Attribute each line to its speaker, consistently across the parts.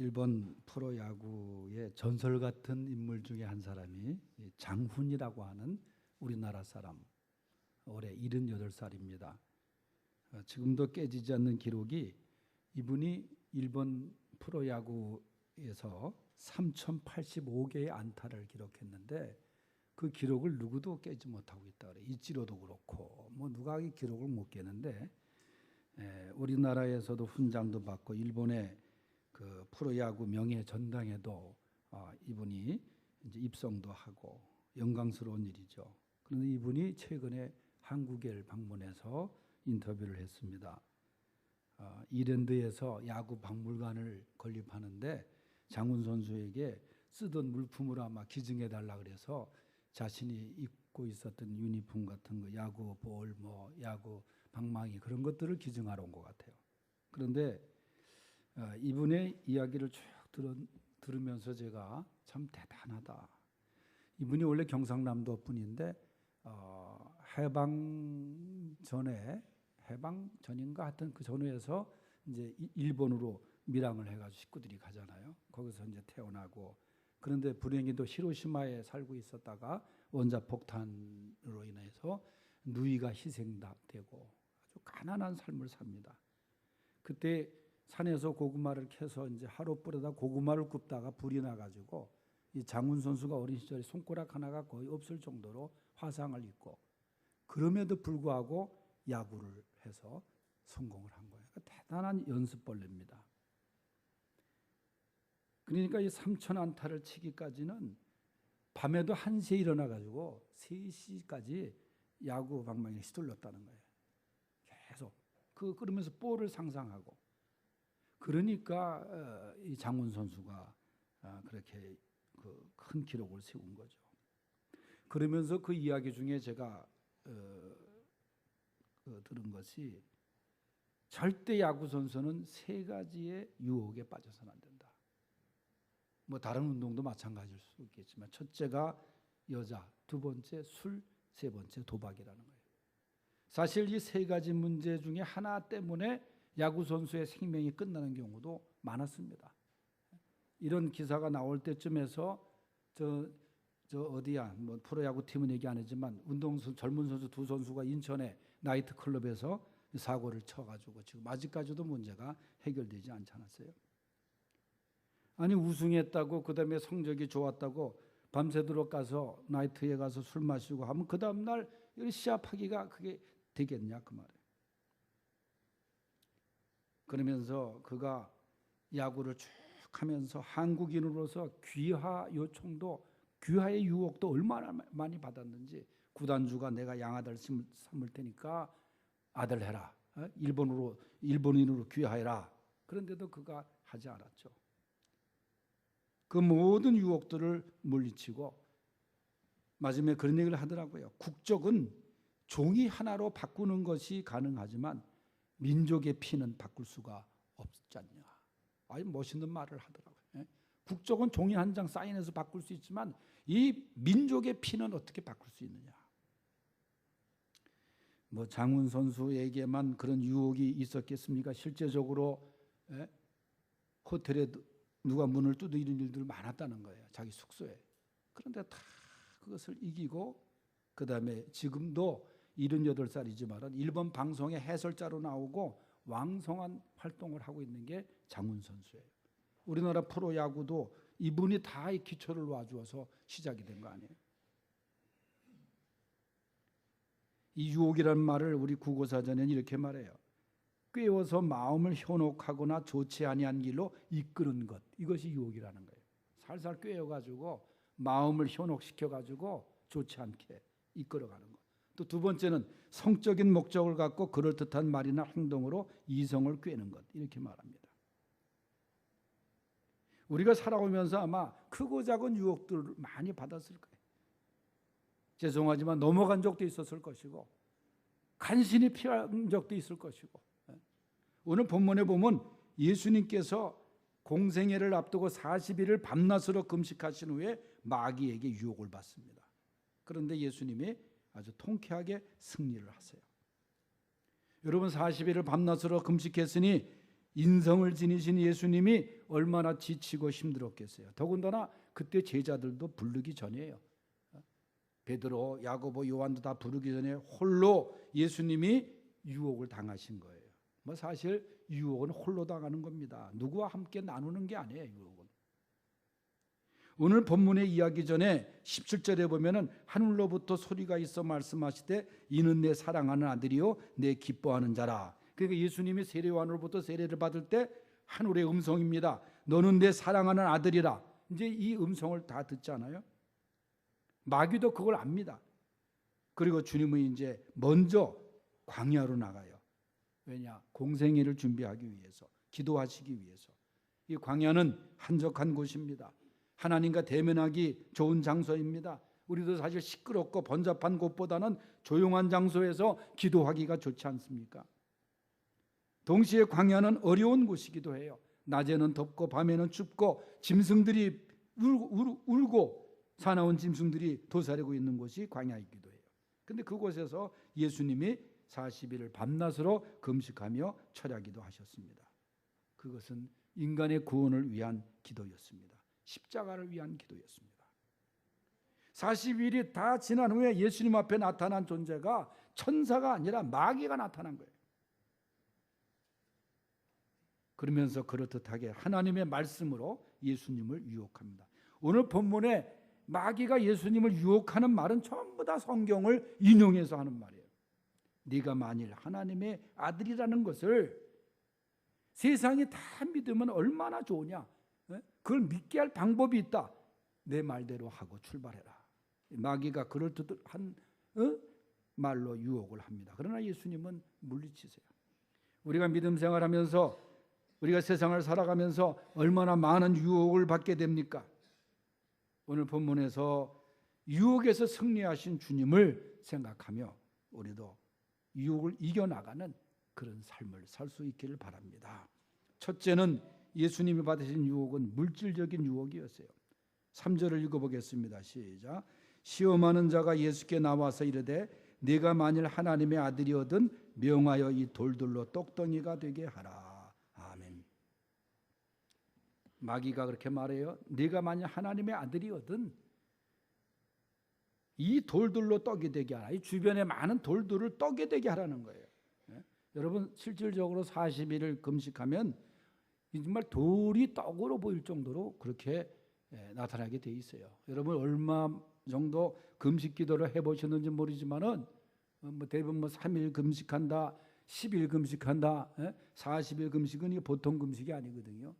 Speaker 1: 일본 프로야구의 전설 같은 인물 중에 한 사람이 장훈이라고 하는 우리나라 사람, 올해 78살입니다. 지금도 깨지지 않는 기록이, 이분이 일본 프로야구에서 3085개의 안타를 기록했는데 그 기록을 누구도 깨지 못하고 있다 그래요. 이치로도 그렇고 누가 이 기록을 못 깨는데, 우리나라에서도 훈장도 받고 일본의 그 프로야구 명예 전당에도 이분이 이제 입성도 하고 영광스러운 일이죠. 그런데 이분이 최근에 한국을 방문해서 인터뷰를 했습니다. 이랜드에서 야구 박물관을 건립하는데 장훈 선수에게 쓰던 물품을 아마 기증해 달라 그래서 자신이 입고 있었던 유니폼 같은 거, 야구 볼, 야구 방망이 그런 것들을 기증하러 온 것 같아요. 그런데 이분의 이야기를 쭉 들으면서 제가 참 대단하다. 이분이 원래 경상남도 분인데 해방 전인가 하여튼 그 전후에서 이제 일본으로 밀항을 해가지고 식구들이 가잖아요. 거기서 이제 태어나고, 그런데 불행히도 히로시마에 살고 있었다가 원자 폭탄으로 인해서 누이가 희생되고 아주 가난한 삶을 삽니다. 그때 산에서 고구마를 캐서 이제 하룻불에다 고구마를 굽다가 불이 나가지고 이 장훈 선수가 어린 시절에 손가락 하나가 거의 없을 정도로 화상을 입고, 그럼에도 불구하고 야구를 해서 성공을 한 거예요. 그러니까 대단한 연습벌레입니다. 그러니까 이 3000안타를 치기까지는 밤에도 1시에 일어나가지고 3시까지 야구 방망이에 휘둘렀다는 거예요. 계속 그러면서 볼을 상상하고. 그러니까 이 장훈 선수가 그렇게 그 큰 기록을 세운 거죠. 그러면서 그 이야기 중에 제가 들은 것이, 절대 야구 선수는 3가지의 유혹에 빠져서는 안 된다. 다른 운동도 마찬가지일 수 있겠지만, 첫째가 여자, 2번째 술, 3번째 도박이라는 거예요. 사실 이 3가지 문제 중에 하나 때문에 야구 선수의 생명이 끝나는 경우도 많았습니다. 이런 기사가 나올 때쯤에서 어디야 프로야구 팀은 얘기 안 했지만 젊은 선수 2선수가 인천의 나이트 클럽에서 사고를 쳐가지고 지금 아직까지도 문제가 해결되지 않지 않았어요. 아니 우승했다고, 그다음에 성적이 좋았다고 밤새도록 가서 나이트에 가서 술 마시고 하면 그 다음날 시합하기가 그게 되겠냐 그 말이에요. 그러면서 그가 야구를 쭉 하면서 한국인으로서 귀화의 유혹도 얼마나 많이 받았는지, 구단주가 내가 양아들 삼을 테니까 아들 해라, 일본인으로 귀화해라. 그런데도 그가 하지 않았죠. 그 모든 유혹들을 물리치고 마지막에 그런 얘기를 하더라고요. 국적은 종이 하나로 바꾸는 것이 가능하지만 민족의 피는 바꿀 수가 없지 않냐. 아주 멋있는 말을 하더라고요. 국적은 종이 한 장 사인해서 바꿀 수 있지만 이 민족의 피는 어떻게 바꿀 수 있느냐. 장훈 선수에게만 그런 유혹이 있었겠습니까? 실제적으로 호텔에 누가 문을 두드리는 일들 많았다는 거예요. 자기 숙소에. 그런데 다 그것을 이기고, 그 다음에 지금도 78살이지만 일본 방송의 해설자로 나오고 왕성한 활동을 하고 있는 게 장훈 선수예요. 우리나라 프로야구도 이분이 다 이 기초를 놔주어서 시작이 된 거 아니에요. 이 유혹이라는 말을 우리 국어사전에는 이렇게 말해요. 꿰어서 마음을 현혹하거나 좋지 아니한 길로 이끄는 것, 이것이 유혹이라는 거예요. 살살 꿰어가지고 마음을 현혹시켜가지고 좋지 않게 이끌어가는 것. 또 2번째는 성적인 목적을 갖고 그럴듯한 말이나 행동으로 이성을 꿰는 것, 이렇게 말합니다. 우리가 살아오면서 아마 크고 작은 유혹들을 많이 받았을 거예요. 죄송하지만 넘어간 적도 있었을 것이고 간신히 피한 적도 있을 것이고. 오늘 본문에 보면 예수님께서 공생애를 앞두고 40일을 밤낮으로 금식하신 후에 마귀에게 유혹을 받습니다. 그런데 예수님이 아주 통쾌하게 승리를 하세요. 여러분 40일을 밤낮으로 금식했으니 인성을 지니신 예수님이 얼마나 지치고 힘들었겠어요. 더군다나 그때 제자들도 부르기 전이에요. 베드로, 야고보, 요한도 다 부르기 전에 홀로 예수님이 유혹을 당하신 거예요. 뭐 사실 유혹은 홀로 당하는 겁니다. 누구와 함께 나누는 게 아니에요. 유혹은. 오늘 본문의 이야기 전에 17절에 보면은 하늘로부터 소리가 있어 말씀하시되 이는 내 사랑하는 아들이요 내 기뻐하는 자라. 그러니까 예수님이 세례요한으로부터 세례를 받을 때 하늘의 음성입니다. 너는 내 사랑하는 아들이라. 이제 이 음성을 다 듣잖아요. 마귀도 그걸 압니다. 그리고 주님은 이제 먼저 광야로 나가요. 왜냐? 공생애를 준비하기 위해서, 기도하시기 위해서. 이 광야는 한적한 곳입니다. 하나님과 대면하기 좋은 장소입니다. 우리도 사실 시끄럽고 번잡한 곳보다는 조용한 장소에서 기도하기가 좋지 않습니까? 동시에 광야는 어려운 곳이기도 해요. 낮에는 덥고 밤에는 춥고 짐승들이 울고 사나운 짐승들이 도사리고 있는 곳이 광야이기도 해요. 그런데 그곳에서 예수님이 40일을 밤낮으로 금식하며 철야기도 하셨습니다. 그것은 인간의 구원을 위한 기도였습니다. 십자가를 위한 기도였습니다. 40일이 다 지난 후에 예수님 앞에 나타난 존재가 천사가 아니라 마귀가 나타난 거예요. 그러면서 그렇듯하게 하나님의 말씀으로 예수님을 유혹합니다. 오늘 본문에 마귀가 예수님을 유혹하는 말은 전부 다 성경을 인용해서 하는 말이에요. 네가 만일 하나님의 아들이라는 것을 세상이 다 믿으면 얼마나 좋으냐. 그걸 믿게 할 방법이 있다. 내 말대로 하고 출발해라. 마귀가 그럴듯한 말로 유혹을 합니다. 그러나 예수님은 물리치세요. 우리가 믿음 생활하면서 우리가 세상을 살아가면서 얼마나 많은 유혹을 받게 됩니까? 오늘 본문에서 유혹에서 승리하신 주님을 생각하며 우리도 유혹을 이겨나가는 그런 삶을 살 수 있기를 바랍니다. 첫째는 예수님이 받으신 유혹은 물질적인 유혹이었어요. 3절을 읽어보겠습니다. 시작. 시험하는 자가 예수께 나와서 이르되 네가 만일 하나님의 아들이거든 명하여 이 돌들로 떡덩이가 되게 하라. 아멘. 마귀가 그렇게 말해요. 네가 만일 하나님의 아들이거든 이 돌들로 떡이 되게 하라. 이 주변에 많은 돌들을 떡이 되게 하라는 거예요. 여러분 실질적으로 40일을 금식하면 정말 돌이 떡으로 보일 정도로 그렇게 나타나게 돼 있어요. 여러분 얼마 정도 금식 기도를 해보셨는지 모르지만은 뭐 대부분 3일 금식한다, 10일 금식한다, 40일 금식은 이게 보통 금식이 아니거든요.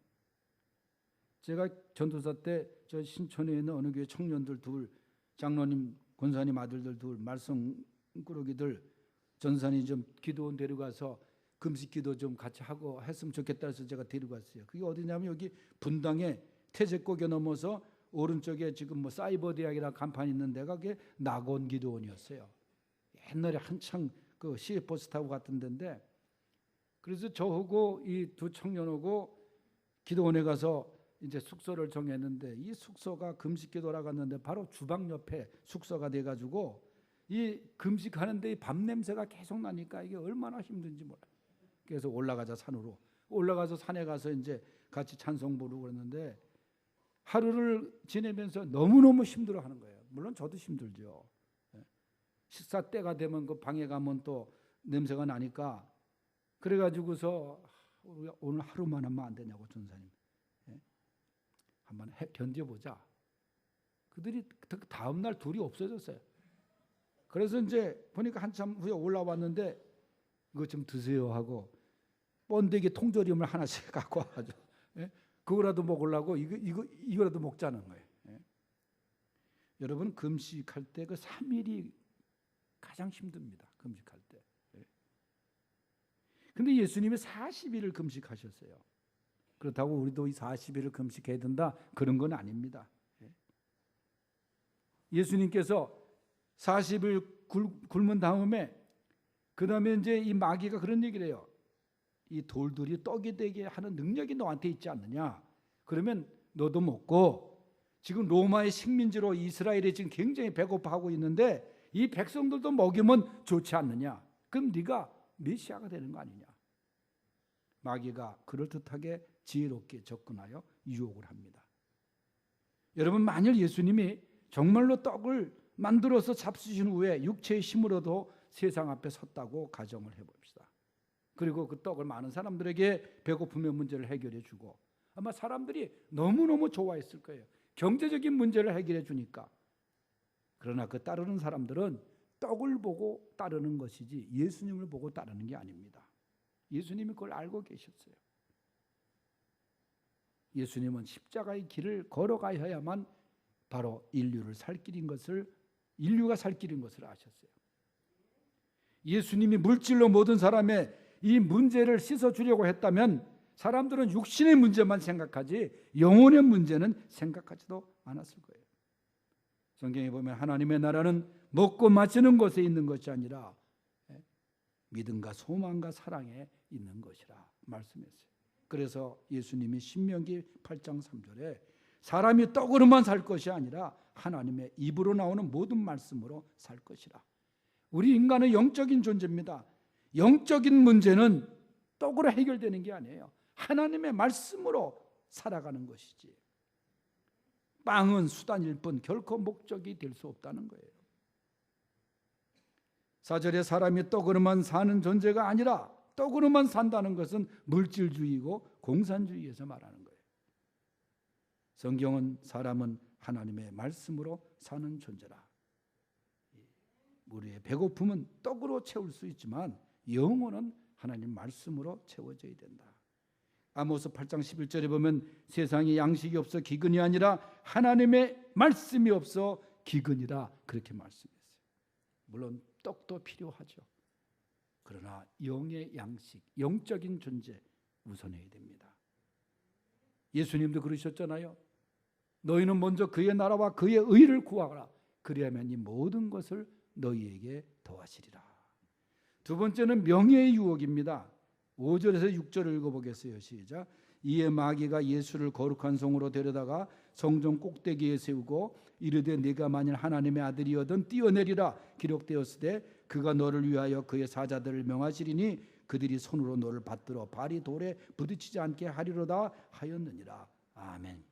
Speaker 1: 제가 전도사 때 저 신촌에 있는 어느 교회 청년들 둘, 장로님, 권사님 아들들 둘, 말씀 꾸러기들 전산이 좀 기도원 데려가서 금식 기도 좀 같이 하고 했으면 좋겠다 해서 제가 데리고 갔어요. 그게 어디냐면 여기 분당에 태제고개 넘어서 오른쪽에 지금 뭐 사이버 대학이라는 간판이 있는 데가 그게 낙원 기도원이었어요. 옛날에 한창 그 시외버스 타고 갔던 데인데, 그래서 저하고 이 두 청년하고 기도원에 가서 이제 숙소를 정했는데 이 숙소가 금식 기도라 갔는데 바로 주방 옆에 숙소가 돼가지고 이 금식하는데 이 밥 냄새가 계속 나니까 이게 얼마나 힘든지 몰라요. 그래서 올라가자 산으로. 올라가서 산에 가서 이제 같이 찬송 부르고 그랬는데 하루를 지내면서 너무너무 힘들어하는 거예요. 물론 저도 힘들죠. 식사 때가 되면 그 방에 가면 또 냄새가 나니까 그래가지고서 오늘 하루만 하면 안 되냐고 전사님. 한번 견뎌보자. 그들이 다음 날 둘이 없어졌어요. 그래서 이제 보니까 한참 후에 올라왔는데 이거 좀 드세요 하고 번데기 통조림을 하나씩 갖고 와가지고 그거라도 먹으려고 이거라도 먹자는 거예요. 여러분 금식할 때 그 3일이 가장 힘듭니다. 금식할 때. 근데 예수님이 40일을 금식하셨어요. 그렇다고 우리도 이 40일을 금식해야 된다 그런 건 아닙니다. 예수님께서 40일 굶은 다음에 그 다음에 이제 이 마귀가 그런 얘기를 해요. 이 돌들이 떡이 되게 하는 능력이 너한테 있지 않느냐. 그러면 너도 먹고 지금 로마의 식민지로 이스라엘이 지금 굉장히 배고파하고 있는데 이 백성들도 먹이면 좋지 않느냐. 그럼 네가 메시아가 되는 거 아니냐. 마귀가 그럴듯하게 지혜롭게 접근하여 유혹을 합니다. 여러분, 만일 예수님이 정말로 떡을 만들어서 잡수신 후에 육체의 힘으로도 세상 앞에 섰다고 가정을 해봅시다. 그리고 그 떡을 많은 사람들에게 배고픔의 문제를 해결해 주고, 아마 사람들이 너무너무 좋아했을 거예요. 경제적인 문제를 해결해 주니까. 그러나 그 따르는 사람들은 떡을 보고 따르는 것이지 예수님을 보고 따르는 게 아닙니다. 예수님이 그걸 알고 계셨어요. 예수님은 십자가의 길을 걸어가야만 바로 인류가 살 길인 것을 아셨어요. 예수님이 물질로 모든 사람의 이 문제를 씻어주려고 했다면 사람들은 육신의 문제만 생각하지 영혼의 문제는 생각하지도 않았을 거예요. 성경에 보면 하나님의 나라는 먹고 마시는 것에 있는 것이 아니라 믿음과 소망과 사랑에 있는 것이라 말씀했어요. 그래서 예수님이 신명기 8장 3절에 사람이 떡으로만 살 것이 아니라 하나님의 입으로 나오는 모든 말씀으로 살 것이라. 우리 인간은 영적인 존재입니다. 영적인 문제는 떡으로 해결되는 게 아니에요. 하나님의 말씀으로 살아가는 것이지. 빵은 수단일 뿐 결코 목적이 될 수 없다는 거예요. 4절에 사람이 떡으로만 사는 존재가 아니라 떡으로만 산다는 것은 물질주의고 공산주의에서 말하는 거예요. 성경은 사람은 하나님의 말씀으로 사는 존재라. 우리의 배고픔은 떡으로 채울 수 있지만 영혼은 하나님 말씀으로 채워져야 된다. 아모스 8장 11절에 보면 세상에 양식이 없어 기근이 아니라 하나님의 말씀이 없어 기근이라 그렇게 말씀했어요. 물론 떡도 필요하죠. 그러나 영의 양식, 영적인 존재 우선해야 됩니다. 예수님도 그러셨잖아요. 너희는 먼저 그의 나라와 그의 의를 구하라. 그리하면 이 모든 것을 너희에게 더하시리라. 두 번째는 명예의 유혹입니다. 5절에서 6절을 읽어보겠어요. 시작. 이에 마귀가 예수를 거룩한 성으로 데려다가 성전 꼭대기에 세우고 이르되 네가 만일 하나님의 아들이거든 뛰어내리라 기록되었으되 그가 너를 위하여 그의 사자들을 명하시리니 그들이 손으로 너를 받들어 발이 돌에 부딪히지 않게 하리로다 하였느니라. 아멘.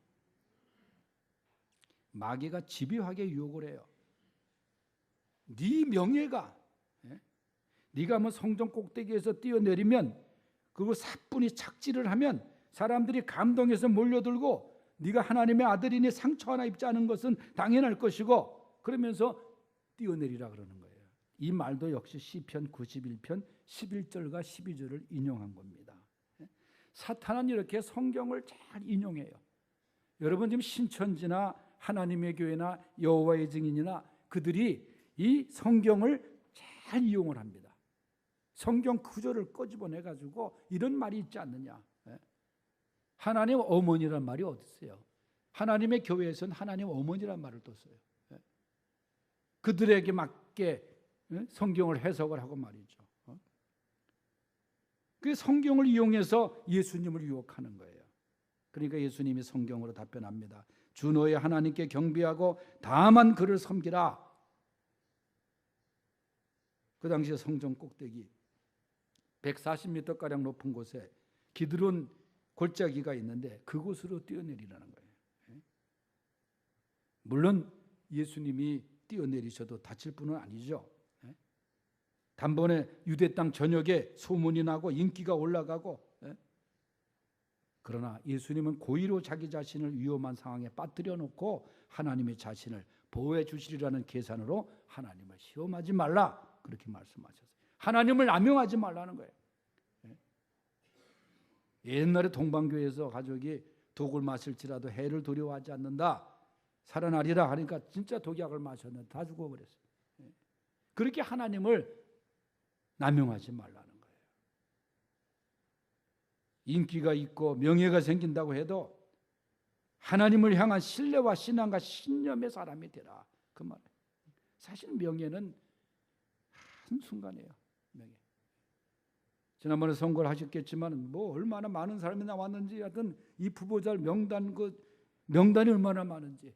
Speaker 1: 마귀가 집요하게 유혹을 해요. 네 명예가, 네가 뭐 성전 꼭대기에서 뛰어내리면 그리고 사뿐히 착지를 하면 사람들이 감동해서 몰려들고 네가 하나님의 아들이니 상처 하나 입지 않은 것은 당연할 것이고 그러면서 뛰어내리라 그러는 거예요. 이 말도 역시 시편 91편 11절과 12절을 인용한 겁니다. 사탄은 이렇게 성경을 잘 인용해요. 여러분 지금 신천지나 하나님의 교회나 여호와의 증인이나 그들이 이 성경을 잘 이용을 합니다. 성경 구절을 끄집어내가지고 이런 말이 있지 않느냐. 하나님 어머니란 말이 어디 있어요? 하나님의 교회에서는 하나님 어머니란 말을 또 써요. 그들에게 맞게 성경을 해석을 하고 말이죠. 그 성경을 이용해서 예수님을 유혹하는 거예요. 그러니까 예수님이 성경으로 답변합니다. 주 너의 하나님께 경배하고 다만 그를 섬기라. 그 당시에 성전 꼭대기 140m가량 높은 곳에 기드론 골짜기가 있는데 그곳으로 뛰어내리라는 거예요. 물론 예수님이 뛰어내리셔도 다칠 분은 아니죠. 단번에 유대 땅 전역에 소문이 나고 인기가 올라가고, 그러나 예수님은 고의로 자기 자신을 위험한 상황에 빠뜨려 놓고 하나님의 자신을 보호해 주시리라는 계산으로 하나님을 시험하지 말라 그렇게 말씀하셨어요. 하나님을 남용하지 말라는 거예요. 옛날에 동방교회에서 가족이 독을 마실지라도 해를 두려워하지 않는다, 살아나리라 하니까 진짜 독약을 마셨는데 다 죽어버렸어요. 그렇게 하나님을 남용하지 말라는 거예요. 인기가 있고 명예가 생긴다고 해도 하나님을 향한 신뢰와 신앙과 신념의 사람이 되라 그 말이에요. 사실 명예는 한순간이에요. 명예. 지난번에 선거를 하셨겠지만 뭐 얼마나 많은 사람이 나왔는지, 하여튼 이 후보자 명단이 얼마나 많은지,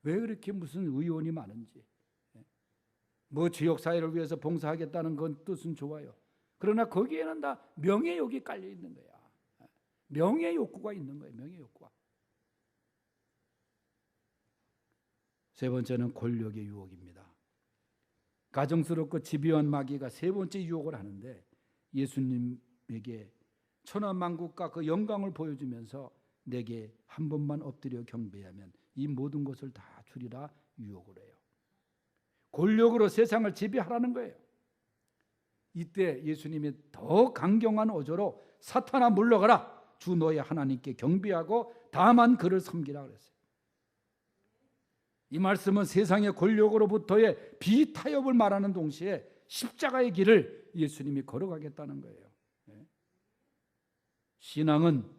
Speaker 1: 왜 그렇게 무슨 의원이 많은지, 뭐 지역사회를 위해서 봉사하겠다는 건 뜻은 좋아요. 그러나 거기에는 다 명예욕이 깔려 있는 거야. 명예 욕구가 있는 거예요. 명예 욕구가. 세 번째는 권력의 유혹입니다. 가정스럽고 집요한 마귀가 세 번째 유혹을 하는데 예수님에게 천하만국과 그 영광을 보여주면서 내게 한 번만 엎드려 경배하면 이 모든 것을 다 주리라 유혹을 해요. 권력으로 세상을 지배하라는 거예요. 이때 예수님이 더 강경한 어조로 사탄아 물러가라. 주 너의 하나님께 경배하고 다만 그를 섬기라 그랬어요. 이 말씀은 세상의 권력으로부터의 비타협을 말하는 동시에 십자가의 길을 예수님이 걸어가겠다는 거예요. 신앙은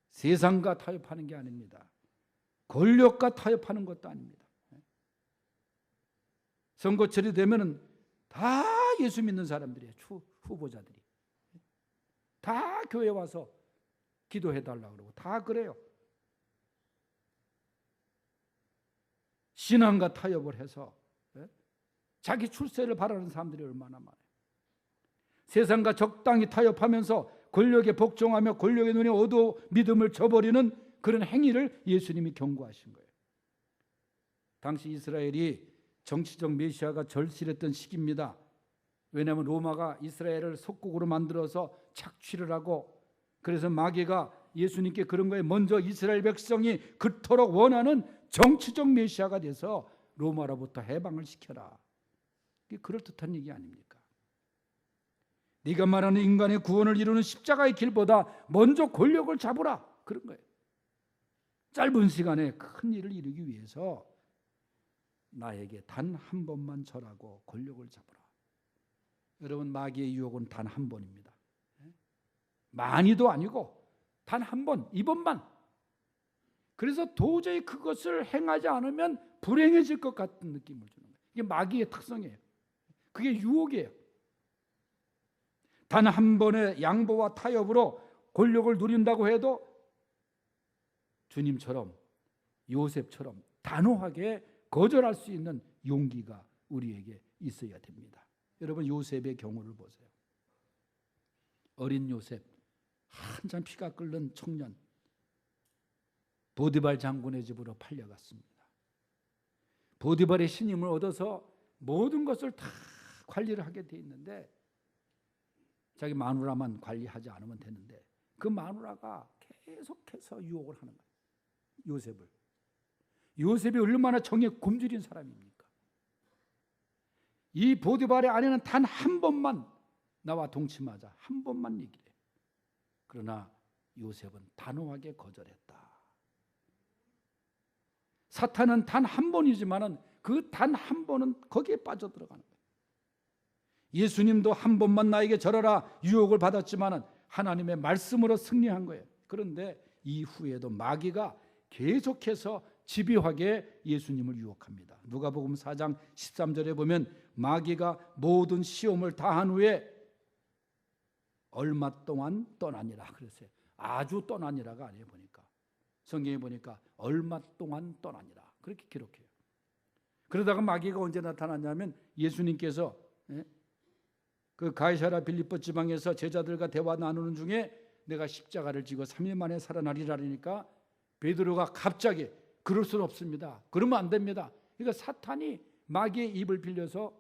Speaker 1: 세상과 타협하는 게 아닙니다. 권력과 타협하는 것도 아닙니다. 선거철이 되면은 다 예수 믿는 사람들이에요. 후보자들이 다 교회 와서 기도해달라고 그러고 다 그래요. 신앙과 타협을 해서 자기 출세를 바라는 사람들이 얼마나 많아요. 세상과 적당히 타협하면서 권력에 복종하며 권력의 눈에 어두워 믿음을 저버리는 그런 행위를 예수님이 경고하신 거예요. 당시 이스라엘이 정치적 메시아가 절실했던 시기입니다. 왜냐하면 로마가 이스라엘을 속국으로 만들어서 착취를 하고, 그래서 마귀가 예수님께 그런 거에 먼저 이스라엘 백성이 그토록 원하는 정치적 메시아가 돼서 로마로부터 해방을 시켜라. 이게 그럴듯한 얘기 아닙니까? 네가 말하는 인간의 구원을 이루는 십자가의 길보다 먼저 권력을 잡으라, 그런 거예요. 짧은 시간에 큰 일을 이루기 위해서 나에게 단 한 번만 절하고 권력을 잡으라. 여러분, 마귀의 유혹은 단 한 번입니다. 많이도 아니고 단 한 번, 이번만. 그래서 도저히 그것을 행하지 않으면 불행해질 것 같은 느낌을 주는 거예요. 이게 마귀의 특성이에요. 그게 유혹이에요. 단 한 번의 양보와 타협으로 권력을 누린다고 해도 주님처럼, 요셉처럼 단호하게 거절할 수 있는 용기가 우리에게 있어야 됩니다. 여러분, 요셉의 경우를 보세요. 어린 요셉, 한참 피가 끓는 청년, 보디발 장군의 집으로 팔려갔습니다. 보디발의 신임을 얻어서 모든 것을 다 관리를 하게 돼 있는데, 자기 마누라만 관리하지 않으면 되는데 그 마누라가 계속해서 유혹을 하는 거예요. 요셉을. 요셉이 얼마나 정에 굶주린 사람입니까? 이 보디발의 아내는 단 한 번만 나와 동침하자, 한 번만 얘기해. 그러나 요셉은 단호하게 거절했다. 사탄은 단 한 번이지만은 그 단 한 번은 거기에 빠져들어가는 거예요. 예수님도 한 번만 나에게 절하라 유혹을 받았지만은 하나님의 말씀으로 승리한 거예요. 그런데 이후에도 마귀가 계속해서 집요하게 예수님을 유혹합니다. 누가복음 4장 13절에 보면 마귀가 모든 시험을 다한 후에 얼마 동안 떠나니라 그랬어요. 아주 떠나니라가 아니에요. 보니까 성경에 보니까 얼마 동안 떠나니라 그렇게 기록해요. 그러다가 마귀가 언제 나타났냐면 예수님께서 그 가이사랴 빌립보 지방에서 제자들과 대화 나누는 중에 내가 십자가를 지고 3일 만에 살아나리라 그러니까 베드로가 갑자기 그럴 수는 없습니다. 그러면 안 됩니다. 그러니까 사탄이 마귀의 입을 빌려서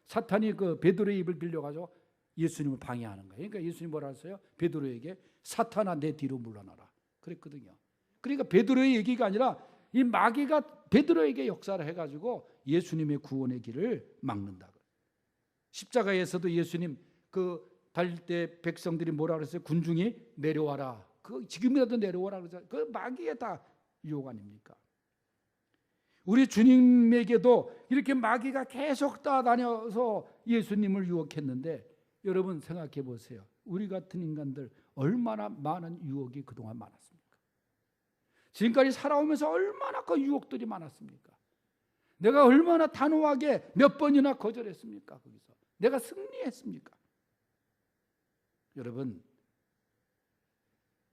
Speaker 1: 사탄이 그 베드로의 입을 빌려가지고 예수님을 방해하는 거예요. 그러니까 예수님 뭐라 했어요? 베드로에게 사탄아 내 뒤로 물러나라 그랬거든요. 그러니까 베드로의 얘기가 아니라 이 마귀가 베드로에게 역사를 해가지고 예수님의 구원의 길을 막는다. 십자가에서도 예수님 그 달릴 때 백성들이 뭐라 그랬어요? 군중이 내려와라. 그 지금이라도 내려와라 그러잖아요. 그 마귀의 다 유혹 아닙니까? 우리 주님에게도 이렇게 마귀가 계속 따다녀서 예수님을 유혹했는데 여러분 생각해 보세요. 우리 같은 인간들 얼마나 많은 유혹이 그동안 많았습니까? 지금까지 살아오면서 얼마나 그 유혹들이 많았습니까? 내가 얼마나 단호하게 몇 번이나 거절했습니까? 거기서 내가 승리했습니까? 여러분,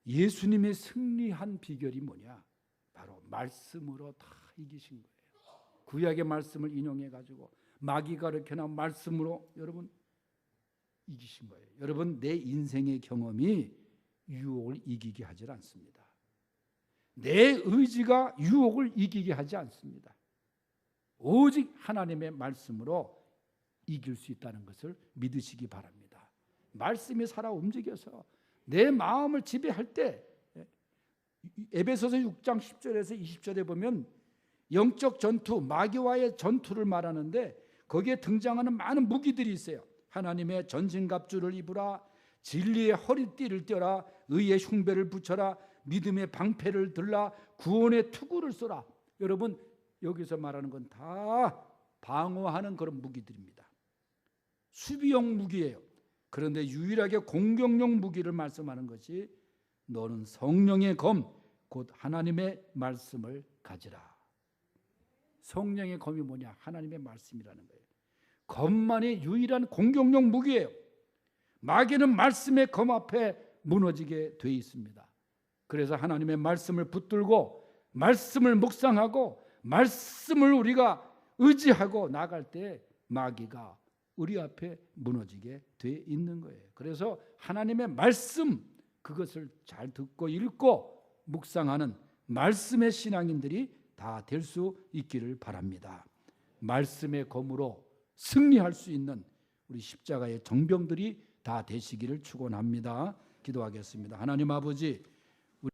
Speaker 1: 예수님의 승리한 비결이 뭐냐? 바로 말씀으로 다 이기신 거예요. 구약의 말씀을 인용해 가지고 마귀가 이렇게 나온 말씀으로 여러분 이기신 거예요. 여러분, 내 인생의 경험이 유혹을 이기게 하지 않습니다. 내 의지가 유혹을 이기게 하지 않습니다. 오직 하나님의 말씀으로 이길 수 있다는 것을 믿으시기 바랍니다. 말씀이 살아 움직여서 내 마음을 지배할 때, 에베소서 6장 10절에서 20절에 보면 영적 전투, 마귀와의 전투를 말하는데 거기에 등장하는 많은 무기들이 있어요. 하나님의 전신갑주를 입으라, 진리의 허리띠를 떼라, 의의 흉배를 붙여라, 믿음의 방패를 들라, 구원의 투구를 쏘라. 여러분, 여기서 말하는 건 다 방어하는 그런 무기들입니다. 수비용 무기예요. 그런데 유일하게 공격용 무기를 말씀하는 것이 너는 성령의 검, 곧 하나님의 말씀을 가지라. 성령의 검이 뭐냐? 하나님의 말씀이라는 거예요. 검만이 유일한 공격용 무기예요. 마귀는 말씀의 검 앞에 무너지게 돼 있습니다. 그래서 하나님의 말씀을 붙들고 말씀을 묵상하고 말씀을 우리가 의지하고 나갈 때 마귀가 우리 앞에 무너지게 돼 있는 거예요. 그래서 하나님의 말씀, 그것을 잘 듣고 읽고 묵상하는 말씀의 신앙인들이 다 될 수 있기를 바랍니다. 말씀의 검으로 승리할 수 있는 우리 십자가의 정병들이 다 되시기를 축원합니다. 기도하겠습니다. 하나님 아버지,